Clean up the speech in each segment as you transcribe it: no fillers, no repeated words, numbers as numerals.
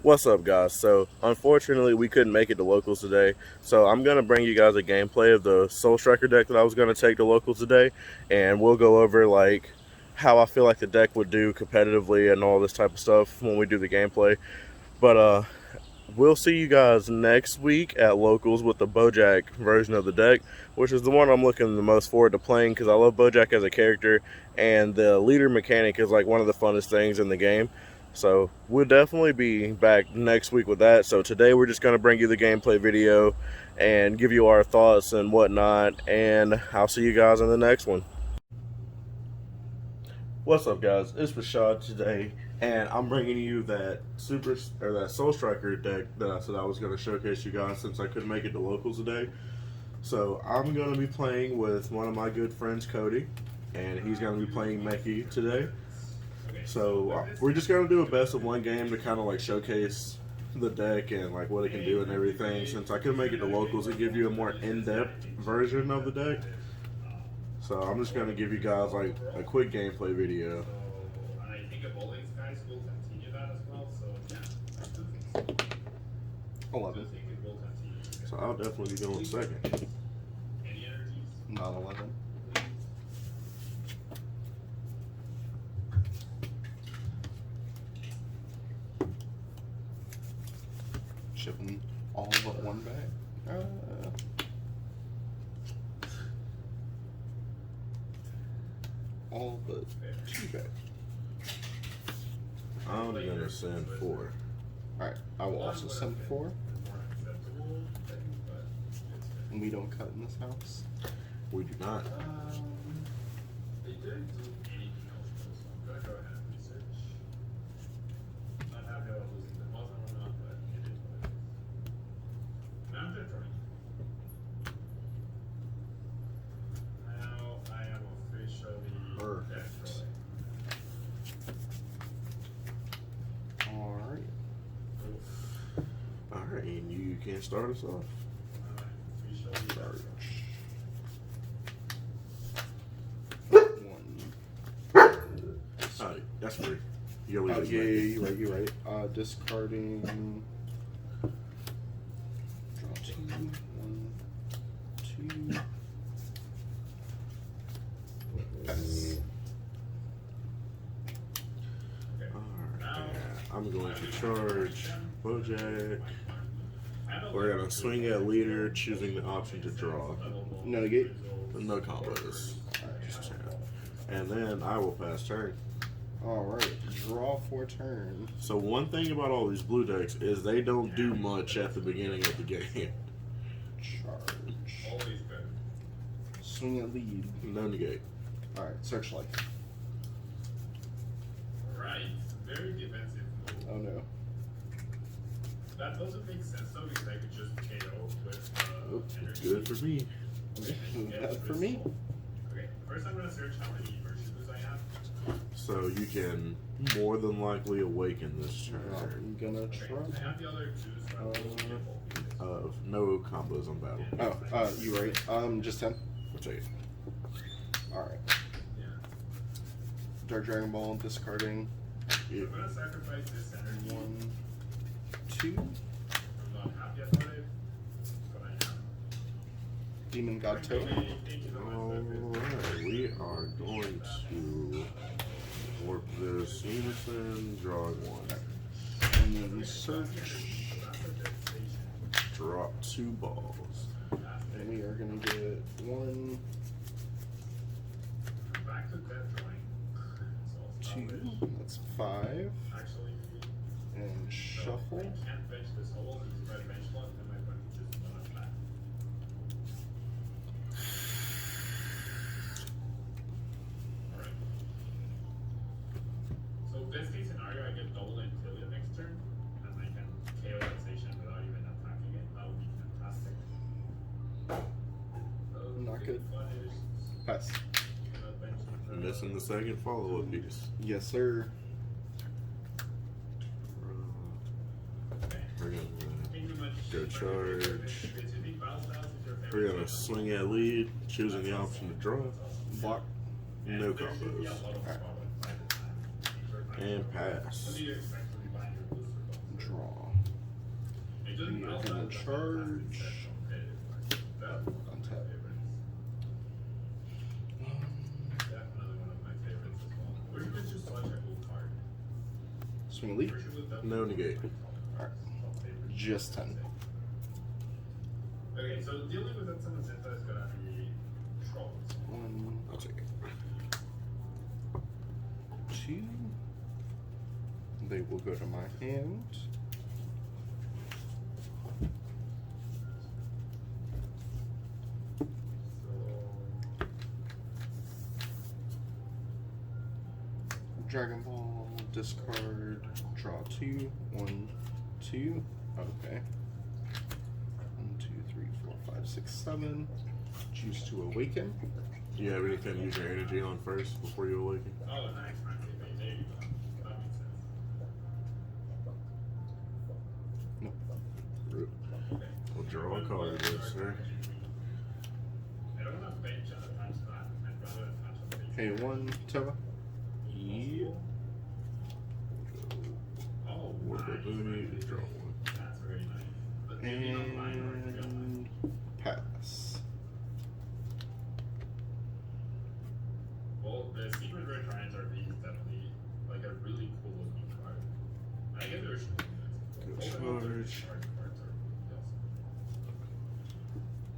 What's up, guys? So, unfortunately, we couldn't make it to locals today. So, I'm going to bring you guys a gameplay of the Soul Striker deck that I was going to take to locals today. And we'll go over, like, how I feel like the deck would do competitively and all this type of stuff when we do the gameplay. But, we'll see you guys next week at locals with the Boujack version of the deck, which is the one I'm looking the most forward to playing because I love Boujack as a character, and the leader mechanic is like one of the funnest things in the game. So we'll definitely be back next week with that. So today we're just going to bring you the gameplay video and give you our thoughts and whatnot, and I'll see you guys in the next one. What's up, guys? It's Rashad today, and I'm bringing you that that Soul Striker deck that I said I was going to showcase you guys since I couldn't make it to locals today. So I'm going to be playing with one of my good friends, Cody, and he's going to be playing Meki today. So we're just going to do a best of one game to kind of like showcase the deck and like what it can do and everything. Since I couldn't make it to locals, to give you a more in-depth version of the deck. So I'm just gonna give you guys like a quick gameplay video. I think a bowling guys will continue that as well. So yeah, 11. So I'll definitely be going second. Not 11. Shipping all but one back. All but two back. I'm gonna send 4. Alright, I will also send 4. And we don't cut in this house. We do not. Perfect. Alright. Alright, and you can start us off. Charge. 1. Alright, that's free. You're Oh, leaving. yeah, you're right. Discarding. Draw 2. 1, 2. Pass. Alright, I'm going to charge Boujack. We're gonna swing at leader, choosing the option to draw. No negate. No combos. Just chat. And then I will pass turn. Alright, draw for turn. So one thing about all these blue decks is they don't do much at the beginning of the game. Charge. Swing at lead. No negate. Alright, searchlight. Right, very defensive move. Oh no. That doesn't make sense though because I could just KO with energy. Good for me. Bad for me. Okay, first I'm gonna search how many virtues I have. So you can more than likely awaken this turn. I'm gonna try. I have the other two, so I'm going to get both. No combos on battle. Oh, you right. Just 10. We'll take it. Alright. Yeah. Dark Dragon Ball, discarding. Yeah. I'm gonna sacrifice this energy. 1, 2. I'm not happy about it, but I am. Demon God Toe. Alright, we are going to warp this unison, drawing 1. And then search. Drop 2 balls. And we are gonna get 1, Back to death drawing. 2. That's 5. Actually, And shuffle. I can't bench this whole because if I bench one, then my opponent just not back. Alright. So best case scenario, I get double Antilia next turn, and I can KO that station without even attacking it. That would be fantastic. Not good. Pass. Missing the second follow-up piece. Yes, sir. We're gonna go charge. We're gonna swing at lead, choosing the option to draw. Block. No combos. Alright. And pass. Draw. charge. Untap. Definitely one of my favorites as well. Or you could just watch a cool card. Swing lead. No negate. Alright. Just 10. Okay, so dealing with that someone's info is gonna be trouble. 1, I'll take it. 2. They will go to my hand. Dragon Ball, discard, draw 2, 1, 2. Okay. 1, 2, 3, 4, 5, 6, 7. Choose to awaken. You have anything to use your energy on first before you awaken? Oh, nice. There you go. That makes sense. Nope. Root. Okay. We'll draw a card with this, sir. I don't want to bench on a punch spot. I'd rather punch on the base. Okay, 1, Toa. Yeah. Oh, Work nice. with Boomy, draw one. That's very nice. But maybe not mine or your line. And pass. Well, the Secret Rare Triumph RP is definitely like a really cool looking card. I get the original. Charge. Cards are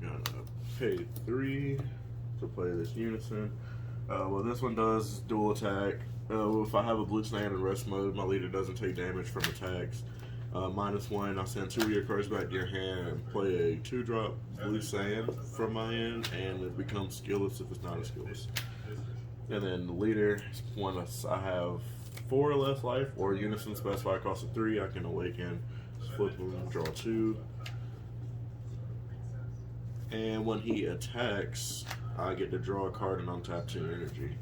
Gonna pay 3 to play this unison. Well, this one does dual attack. If I have a blue sand in rest mode, my leader doesn't take damage from attacks. -1, I send 2 of your cards back to your hand and play a 2-drop blue sand from my end, and it becomes skillless if it's not a skillless. And then the leader, when I have 4 or less life, or unison specify cost of 3, I can awaken, flip them, draw 2. And when he attacks, I get to draw a card and untap 2 energy.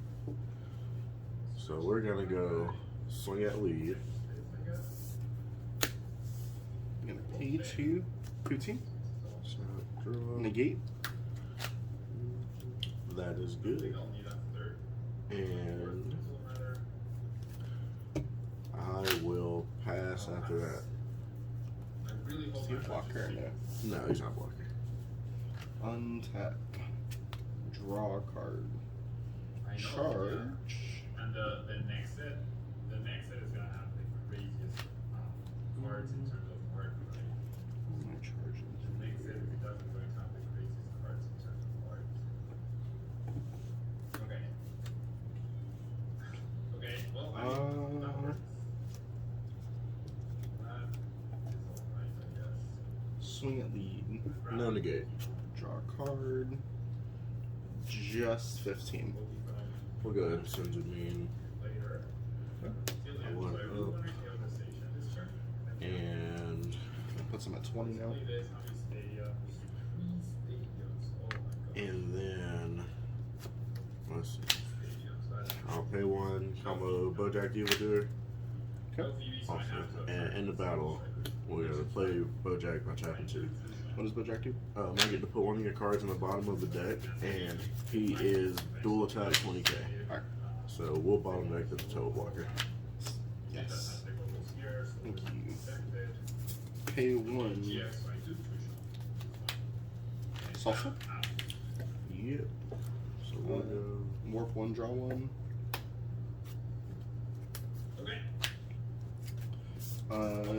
So we're gonna go swing at lead. I'm gonna pay 2, 15. So draw. Negate. That is good. And I will pass after that. Is he a blocker or no? No, he's not blocking. Untap. Draw a card. Charge. And the next set is gonna have the craziest cards in terms of art. Right? My charge The next set is definitely going to have the craziest cards in terms of art. Okay. Okay. Well, I mean, that works. That is alright, I guess. Swing at lead. No negate. Draw a card. Just 15. We'll go ahead and send it mean. Later. I want it up. And Puts him at 20 now. and then let's see. I'll pay 1 combo Boujack Evildoer. Okay. Awesome. And in the battle, we're gonna play Boujack by tapping 2. What does Boujack do? I get to put 1 of your cards on the bottom of the deck, and he is dual attack 20k. Alright. So we'll bottom deck the toe blocker. Yes. Thank you. Pay 1. Salsa? Yep. So we'll go. Warp 1, draw 1.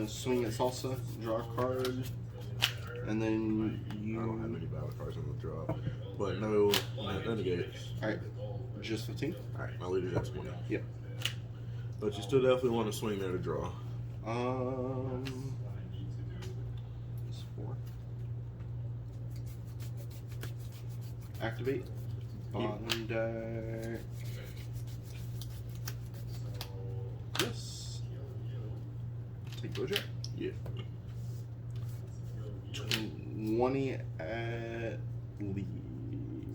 Swing at Salsa, draw a card. And then you. I don't have any battle cards on the draw, but no negates. Alright. Just 15? Alright, my leader's at 20. Yep. But you still definitely want to swing there to draw. It's 4. Activate. Bottom deck. Yes. Take Boujack. Yeah. 20 at lead.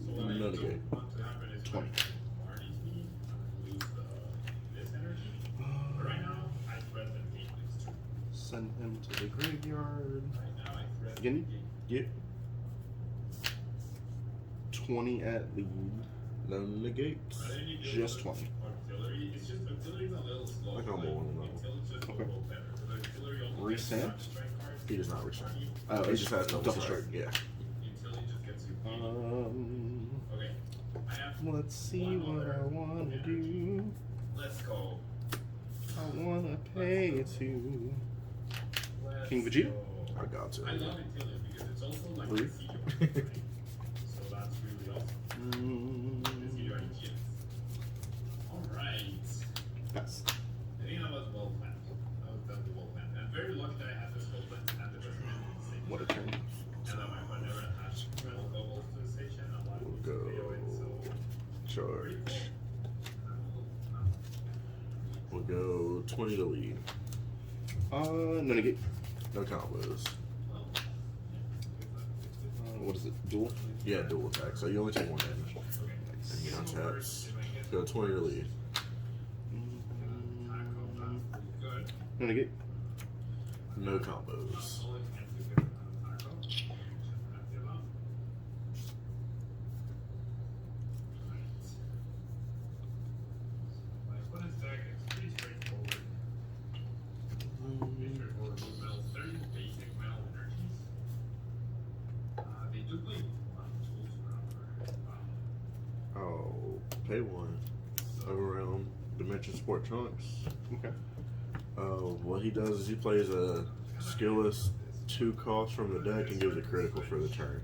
No negate. 20. Send him to the graveyard. Again? Yeah. 20 at lead. No negates. Just 20. I combo 1 of those. Okay. Resent. He does not return. Oh, He it's just has double strike. Yeah. Until he just gets you. Okay. I have Let's see what I want to do. Let's go. I want to pay it to Let's King Vegeta. go. I got to. I love Intillion because it's also like Really? a CEO, right? So that's really awesome. It's you already GX. Alright. Pass. I think that was well planned. That was definitely well planned. I'm very lucky that I had this whole plan and the best man in the station. What a turn. And that my friend never attached metal goggles to the station. A lot of We'll people go video it, so pretty charge. cool. We'll go 20 to lead. No negate. No combos. What is it? Duel? Yeah, dual attack. So you only take 1 damage. And you untaps. Go 20 to lead. No negate. No combos. I'll pay 1. Overwhelm. Dimension Support Trunks. Okay. What he does is he plays a skillless 2 cost from the deck and gives a critical for the turn.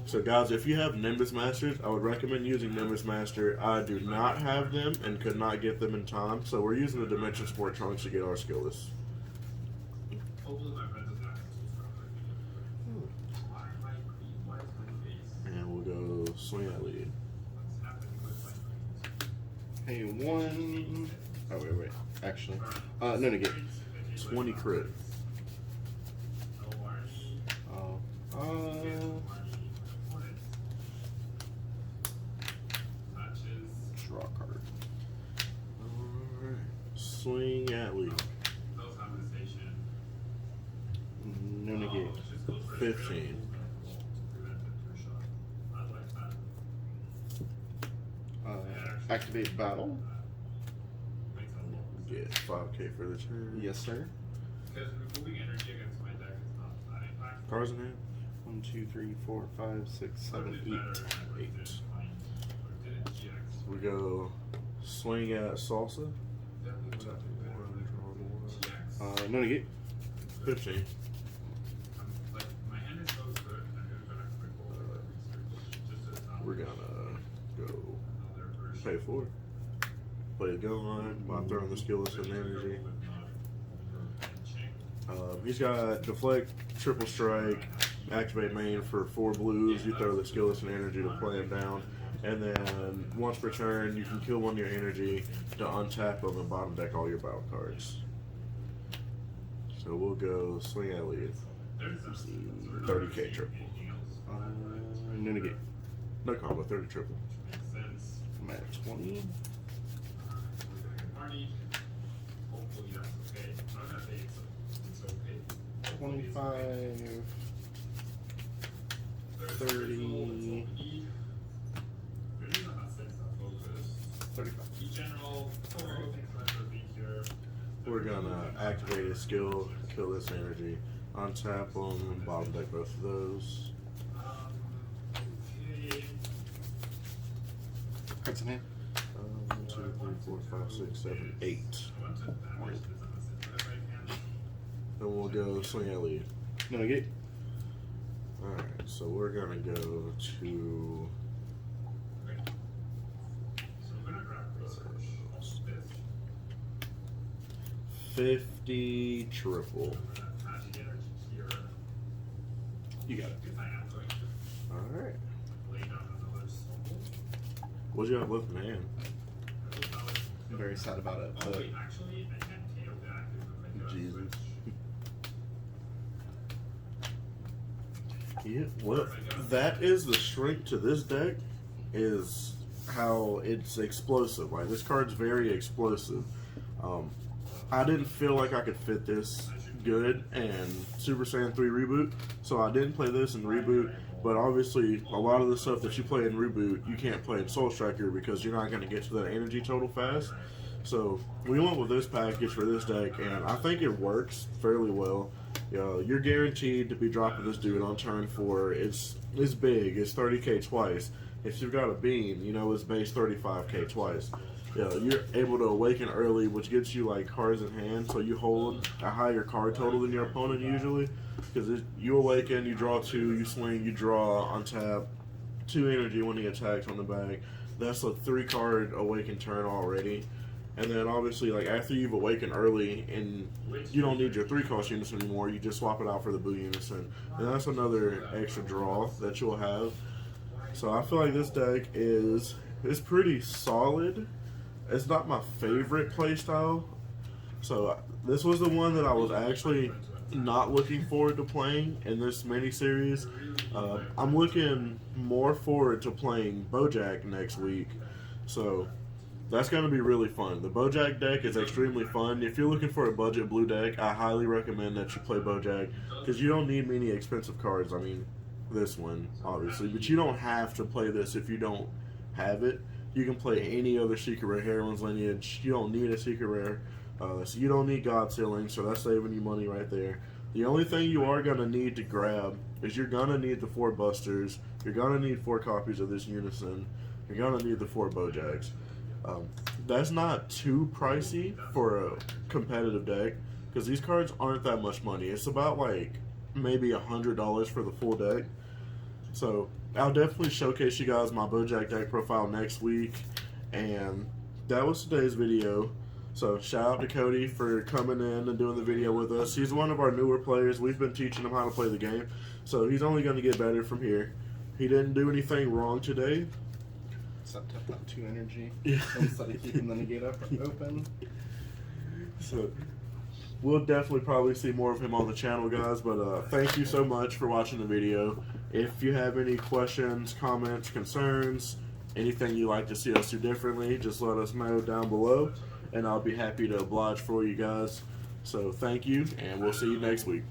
So guys, if you have Nimbus Masters, I would recommend using Nimbus Master. I do not have them and could not get them in time, so we're using the Dimension Support Trunks to get our skillless. And we'll go swing at lead. Pay 1. Oh, wait. Actually. No negate. 20 crit. Draw a card. Alright. Swing at lead. No negate. 15. Activate battle. Get 5k for the turn. Yes, sir. Because removing energy against my deck is not that impactful. Cards in hand. 1, 2, 3, 4, 5, 6, 7, 8. 8. We go swing at salsa. No negate. 15. We're gonna go pay 4. Play a go line by throwing the skillless and energy. He's got deflect, triple strike, activate main for 4 blues. You throw the skillless and energy to play him down, and then once per turn, you can kill 1 of your energy to untap them and bottom deck all your battle cards. So we'll go swing at lead. 30k triple. No negate. No combo, 30 triple. I'm at 20. Hopefully that's okay. I'm gonna say it's okay. 25. 30. 35. We're gonna activate a skill, kill this energy, untap them, bottom deck both of those. Cards in hand. 1, 2, 3, 4, 5, 6, 7, 8. Then we'll go swing at lead. No negate. Alright, so we're gonna go to 50 triple. You got it. Alright. What'd you have left in hand? I'm very sad about it, but Jesus. Yeah, well, that is the strength to this deck, is how it's explosive. Like, this card's very explosive. I didn't feel like I could fit this good in Super Saiyan 3 Reboot, so I didn't play this in Reboot, but obviously a lot of the stuff that you play in Reboot, you can't play in Soul Striker because you're not going to get to that energy total fast. So we went with this package for this deck, and I think it works fairly well. You're guaranteed to be dropping this dude on turn 4. It's big. It's 30k twice. If you've got a beam, it's base 35k twice. You're able to awaken early, which gets you like cards in hand, so you hold a higher card total than your opponent usually. Because you awaken, you draw 2, you swing, you draw, untap, 2 energy when he attacks on the back. That's a 3-card awaken turn already. And then obviously, like after you've awakened early and you don't need your 3-cost unison anymore, you just swap it out for the Boo unison. And that's another extra draw that you'll have. So I feel like this deck is pretty solid. It's not my favorite playstyle. So this was the one that I was actually not looking forward to playing in this mini-series. I'm looking more forward to playing Boujack next week. So that's going to be really fun. The Boujack deck is extremely fun. If you're looking for a budget blue deck, I highly recommend that you play Boujack because you don't need many expensive cards. I mean, this one, obviously. But you don't have to play this if you don't have it. You can play any other Secret Rare Heroine's Lineage. You don't need a Secret Rare. So you don't need God Sealing, so that's saving you money right there. The only thing you are going to need to grab is you're going to need the 4 Busters. You're going to need 4 copies of this Unison. You're going to need the 4 Bojacks. That's not too pricey for a competitive deck because these cards aren't that much money. It's about like maybe $100 for the full deck. So I'll definitely showcase you guys my Boujack deck profile next week. And that was today's video. So shout out to Cody for coming in and doing the video with us. He's one of our newer players. We've been teaching him how to play the game. So he's only going to get better from here. He didn't do anything wrong today. Except tap that 2 energy instead of keeping the negate open. So we'll definitely probably see more of him on the channel, guys. But thank you so much for watching the video. If you have any questions, comments, concerns, anything you'd like to see us do differently, just let us know down below. And I'll be happy to oblige for you guys. So thank you, and we'll see you next week.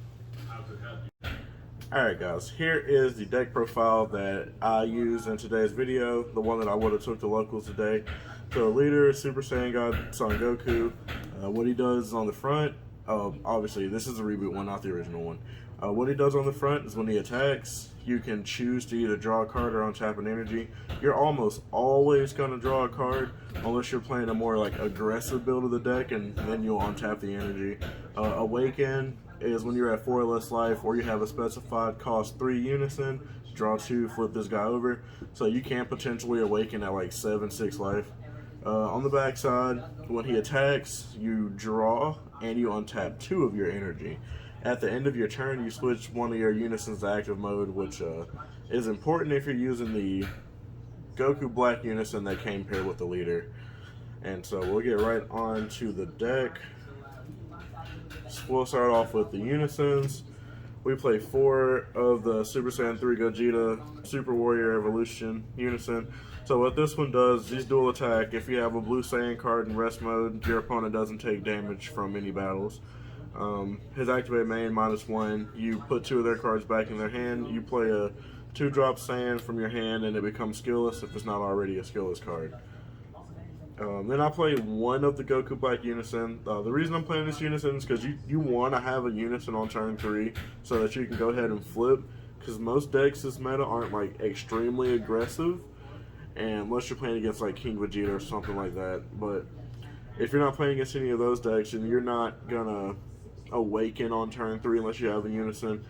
Alright guys, here is the deck profile that I used in today's video, the one that I would have took to locals today. So leader, Super Saiyan God, Son Goku. What he does on the front, obviously this is the reboot one, not the original one. What he does on the front is when he attacks, you can choose to either draw a card or untap an energy. You're almost always going to draw a card unless you're playing a more like aggressive build of the deck, and then you'll untap the energy. Awaken is when you're at 4 or less life or you have a specified cost 3 unison, draw 2, flip this guy over. So you can potentially awaken at like 7-6 life. On the back side, when he attacks, you draw and you untap 2 of your energy. At the end of your turn, you switch one of your unisons to active mode, which is important if you're using the Goku Black unison that came paired with the leader. And so we'll get right on to the deck. We'll start off with the unisons. We play 4 of the Super Saiyan 3 Gogeta Super Warrior Evolution unison. So what this one does, these dual attack. If you have a blue Saiyan card in rest mode, your opponent doesn't take damage from any battles. His activate main -1, you put 2 of their cards back in their hand, you play a 2-drop Saiyan from your hand and it becomes skillless if it's not already a skillless card. Then I play 1 of the Goku Black unison. The reason I'm playing this unison is because you want to have a unison on turn 3 so that you can go ahead and flip, because most decks this meta aren't like extremely aggressive, and unless you're playing against like King Vegeta or something like that. But if you're not playing against any of those decks, and you're not gonna awaken on turn 3 unless you have a unison.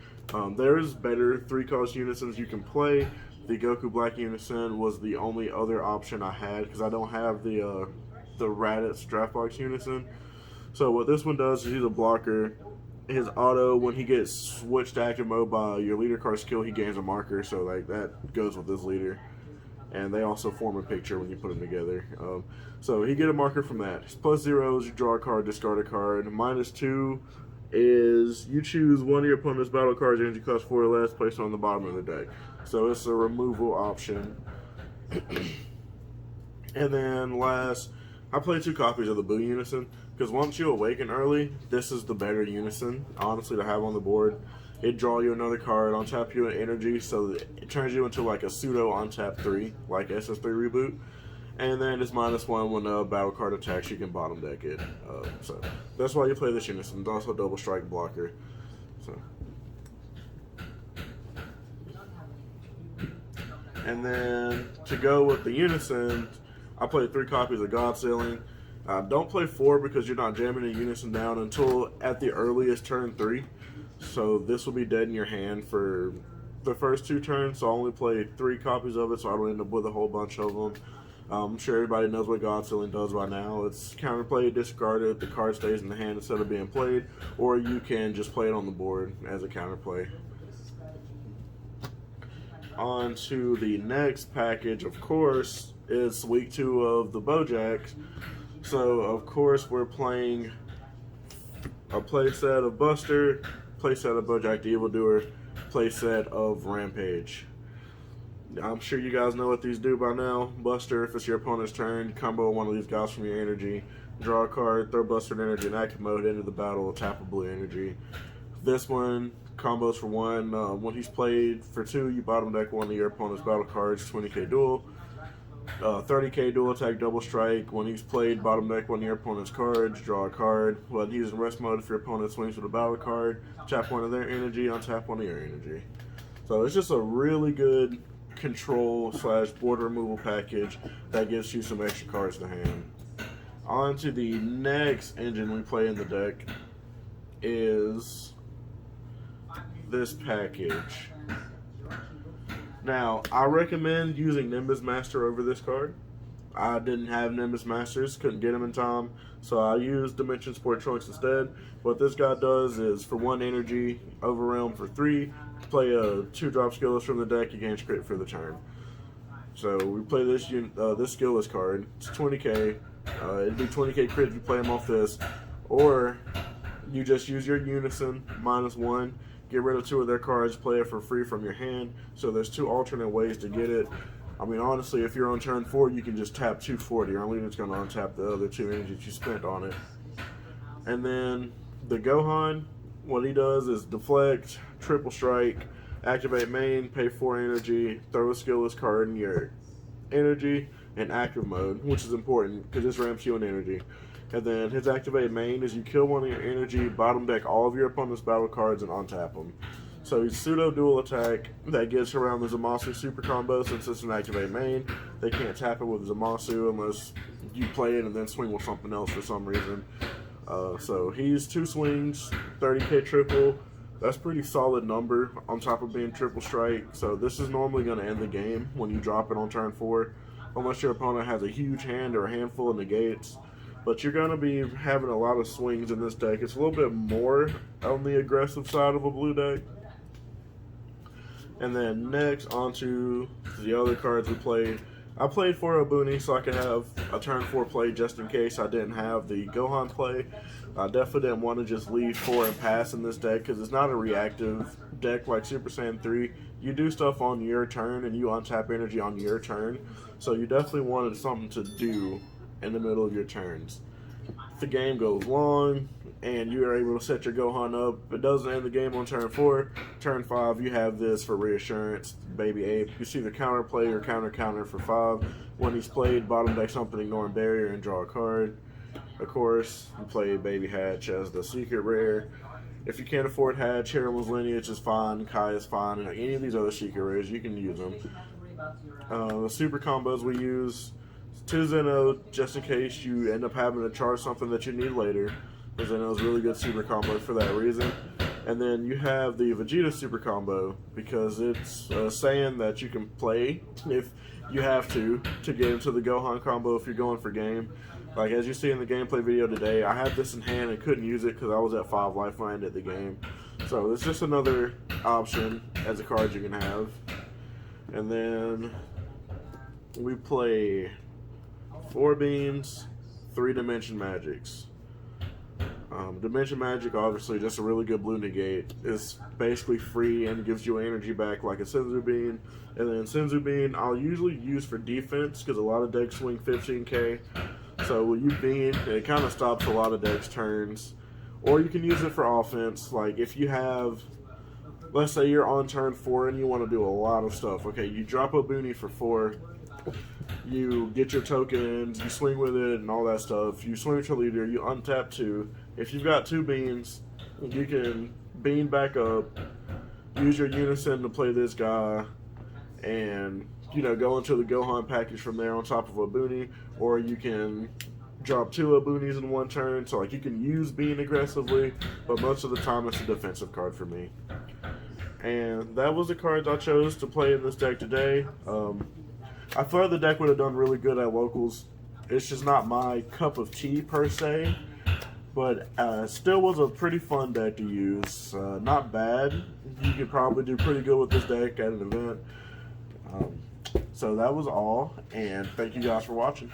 There's better 3-cost unisons you can play. The Goku Black unison was the only other option I had because I don't have the Raditz Draft Box unison. So what this one does is he's a blocker. His auto, when he gets switched to active mode by your leader card skill, he gains a marker, so like that goes with this leader. And they also form a picture when you put them together. So he get a marker from that. His +0 is you draw a card, discard a card. -2 is you choose one of your opponent's battle cards, energy cost 4 or less, placed on the bottom of the deck. So it's a removal option. And then last, I play 2 copies of the Boo unison, because once you awaken early, this is the better unison, honestly, to have on the board. It draw you another card, untap you an energy, so that it turns you into like a pseudo untap 3, like SS3 Reboot. And then it's -1 when a battle card attacks, you can bottom deck it. So that's why you play this unison. It's also a double strike blocker. So. And then to go with the unison, I played 3 copies of God Sealing. Don't play 4 because you're not jamming a unison down until at the earliest turn 3. So this will be dead in your hand for the first 2 turns. So I only played 3 copies of it, so I don't end up with a whole bunch of them. I'm sure everybody knows what God Sealing does by now. It's counterplay, discard it, the card stays in the hand instead of being played, or you can just play it on the board as a counterplay. On to the next package, of course, is week 2 of the Boujack. So, of course, we're playing a playset of Buster, playset of Boujack the Evildoer, playset of Rampage. I'm sure you guys know what these do by now. Buster, if it's your opponent's turn, combo one of these guys from your energy, draw a card, throw Buster in energy in active mode, into the battle, tap a blue energy. This one combos for 1. When he's played for 2, you bottom deck one of your opponent's battle cards, 20k duel. 30k dual attack double strike. When he's played, bottom deck one of your opponent's cards, draw a card. When he's in rest mode, if your opponent swings with a battle card, tap one of their energy, untap one of your energy. So it's just a really good control / board removal package that gives you some extra cards to hand. On to the next engine we play in the deck is this package. Now, I recommend using Nimbus Master over this card. I didn't have Nimbus Masters, couldn't get them in time, so I used Dimension Sport Trunks instead. What this guy does is, for 1 energy, Overwhelm for 3, play a 2-drop skillless from the deck, you gain crit for the turn. So we play this skillless card. It's 20k. It'd be 20k crit if you play him off this, or you just use your unison -1. Get rid of 2 of their cards, play it for free from your hand. So there's 2 alternate ways to get it. I mean, honestly, if you're on turn 4, you can just tap 240. You're only just going to untap the other 2 energies you spent on it. And then the Gohan, what he does is deflect, triple strike, activate main, pay 4 energy, throw a skillless card in your energy, and active mode, which is important because this ramps you in energy. And then his activate main is you kill one of your energy, bottom deck all of your opponent's battle cards, and untap them. So he's pseudo dual attack that gets around the Zamasu super combo. Since it's an activate main, they can't tap it with Zamasu unless you play it and then swing with something else for some reason. So he's 2 swings, 30k triple. That's pretty solid number on top of being triple strike. So this is normally going to end the game when you drop it on turn 4, unless your opponent has a huge hand or a handful of negates. But you're going to be having a lot of swings in this deck. It's a little bit more on the aggressive side of a blue deck. And then next, onto the other cards we played. I played for a Booney so I could have a turn 4 play just in case I didn't have the Gohan play. I definitely didn't want to just leave 4 and pass in this deck because it's not a reactive deck like Super Saiyan 3. You do stuff on your turn and you untap energy on your turn. So you definitely wanted something to do in the middle of your turns. If the game goes long and you are able to set your Gohan up, it doesn't end the game on turn 4. Turn 5, you have this for reassurance, Baby Ape. You see the counter play or counter for 5. When he's played, bottom deck something, ignoring barrier, and draw a card. Of course, you play Baby Hatch as the secret rare. If you can't afford Hatch, Heroin's Lineage is fine, Kai is fine, and any of these other secret rares, you can use them. The super combos we use: 2 Zeno, just in case you end up having to charge something that you need later. Zeno is a really good super combo for that reason. And then you have the Vegeta super combo, because it's saying that you can play if you have to get into the Gohan combo if you're going for game. Like as you see in the gameplay video today, I had this in hand and couldn't use it because I was at 5 life when I ended the game. So it's just another option as a card you can have. And then we play 4 beams, 3 Dimension Magics. Dimension Magic, obviously, just a really good blue negate. It's basically free and gives you energy back like a Senzu Bean. And then Senzu Bean, I'll usually use for defense because a lot of decks swing 15k. So when you bean, it kind of stops a lot of decks' turns. Or you can use it for offense. Like if you have, let's say you're on turn 4 and you want to do a lot of stuff. Okay, you drop a Boonie for 4. You get your tokens, you swing with it and all that stuff. You swing with your leader, you untap 2. If you've got 2 beans, You can bean back up, use your unison to play this guy, and go into the Gohan package from there on top of a Boonie, or you can drop 2 Aboonies in one turn. So like you can use Bean aggressively, but most of the time it's a defensive card for me. And that was the cards I chose to play in this deck today. I thought the deck would have done really good at locals. It's just not my cup of tea per se, but still was a pretty fun deck to use. Not bad. You could probably do pretty good with this deck at an event. So that was all, and thank you guys for watching.